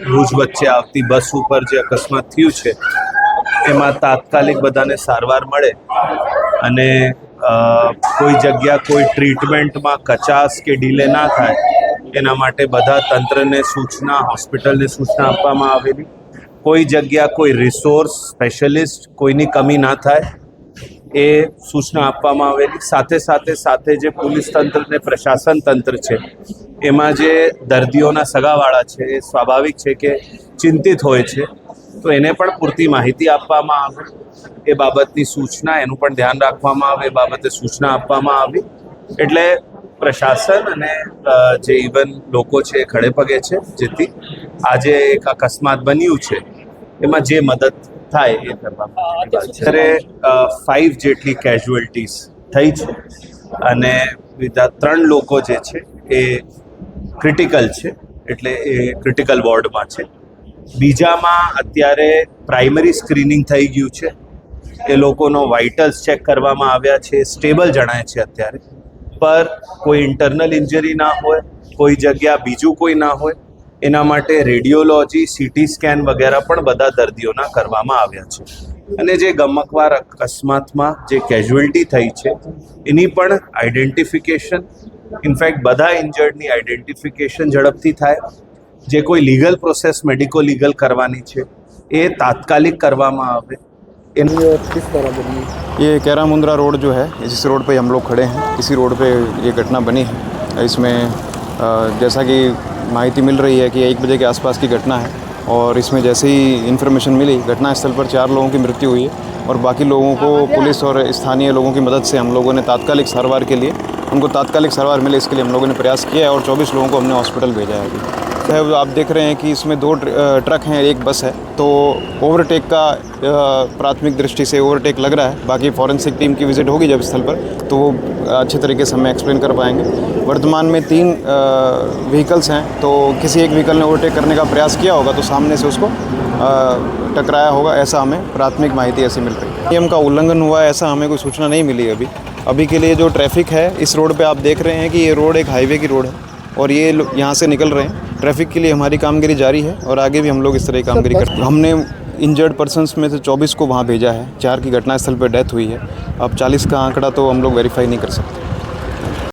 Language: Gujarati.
ભુજ વચ્ચે આવતી બસ ઉપર જે અકસ્માત થયું છે એમાં તાત્કાલિક બધાને સારવાર મળે અને કોઈ જગ્યા કોઈ ટ્રીટમેન્ટમાં કચાસ કે ડીલે ના થાય એના માટે બધા તંત્રને સૂચના, હોસ્પિટલને સૂચના આપવામાં આવેલી. કોઈ જગ્યા કોઈ રિસોર્સ સ્પેશિયલિસ્ટ કોઈની કમી ના થાય એ સૂચના આપવામાં આવેલી. સાથે જે પોલીસ તંત્ર ને પ્રશાસન તંત્ર છે એમાં જે દર્દીઓના સગાવાળા છે એ સ્વાભાવિક છે કે ચિંતિત હોય છે, તો એને પણ પૂરતી માહિતી આપવામાં આવે, એ બાબતની સૂચના, એનું પણ ધ્યાન રાખવામાં આવે, એ બાબતે સૂચના આપવામાં આવી. એટલે પ્રશાસન અને જે ઇવન લોકો છે એ ખડે પગે છે, જેથી આજે એક અકસ્માત બન્યું છે એમાં જે મદદ થાય એ કરવામાં. અત્યારે 5 જેટલી કેઝ્યુઅલ્ટીઝ થઈ છે અને બીજા 3 લોકો જે છે એ ક્રિટિકલ છે, એટલે એ ક્રિટિકલ વોર્ડમાં છે. બીજામાં અત્યારે પ્રાઇમરી સ્ક્રીનિંગ થઈ ગયું છે, એ લોકોનો વાઇટલ્સ ચેક કરવામાં આવ્યા છે, સ્ટેબલ જણાય છે અત્યારે. પર કોઈ ઇન્ટરનલ ઇન્જરી ના હોય, કોઈ જગ્યા બીજું કોઈ ના હોય, એના માટે રેડિયોલોજી, સીટી સ્કેન વગેરે પણ બધા દર્દીઓના કરવામાં આવ્યા છે. અને જે ગમકવાર અકસ્માતમાં જે કેઝ્યુઅલ્ટી થઈ છે એની પણ આઈડેન્ટિફિકેશન, ઇનફેક્ટ બધા ઇન્જર્ડની આઈડેન્ટિફિકેશન ઝડપથી થાય. જે કોઈ લીગલ પ્રોસેસ મેડિકો લીગલ કરવાની છે એ તાત્કાલિક કરવામાં આવે. किस तरह बनी? ये कैरा मुंद्रा रोड जो है, जिस रोड पे हम लोग खड़े हैं, इसी रोड पे ये घटना बनी है. इसमें जैसा कि माहिती मिल रही है कि 1 बजे के आसपास की घटना है और इसमें जैसे ही इन्फॉर्मेशन मिली, घटनास्थल पर 4 लोगों की मृत्यु हुई है और बाकी लोगों को पुलिस और स्थानीय लोगों की मदद से हम लोगों ने तात्कालिक सारवार के लिए, उनको तात्कालिक सारवार मिले इसके लिए हम लोगों ने प्रयास किया है और 24 लोगों को हमने हॉस्पिटल भेजा है. अभी आप देख रहे हैं कि इसमें 2 ट्रक हैं, 1 बस है, तो ओवरटेक का प्राथमिक दृष्टि से ओवरटेक लग रहा है. बाकी फॉरेंसिक टीम की विजिट होगी जब स्थल पर, तो वो अच्छे तरीके से हमें एक्सप्लेन कर पाएंगे. वर्तमान में 3 व्हीकल्स हैं, तो किसी एक व्हीकल ने ओवरटेक करने का प्रयास किया होगा तो सामने से उसको टकराया होगा, ऐसा हमें प्राथमिक माहिती ऐसी मिल रही है. नियम का उल्लंघन हुआ है ऐसा हमें कोई सूचना नहीं मिली अभी के लिए. जो ट्रैफिक है इस रोड पे आप देख रहे हैं कि ये रोड एक हाईवे की रोड है और ये यहाँ से निकल रहे हैं. ट्रैफिक के लिए हमारी कामगिरी जारी है और आगे भी हम लोग इस तरह की कामगिरी करते हैं. हमने इंजर्ड पर्सन्स में से 24 को वहाँ भेजा है. 4 की घटनास्थल पर डेथ हुई है. अब 40 का आंकड़ा तो हम लोग वेरीफाई नहीं कर सकते.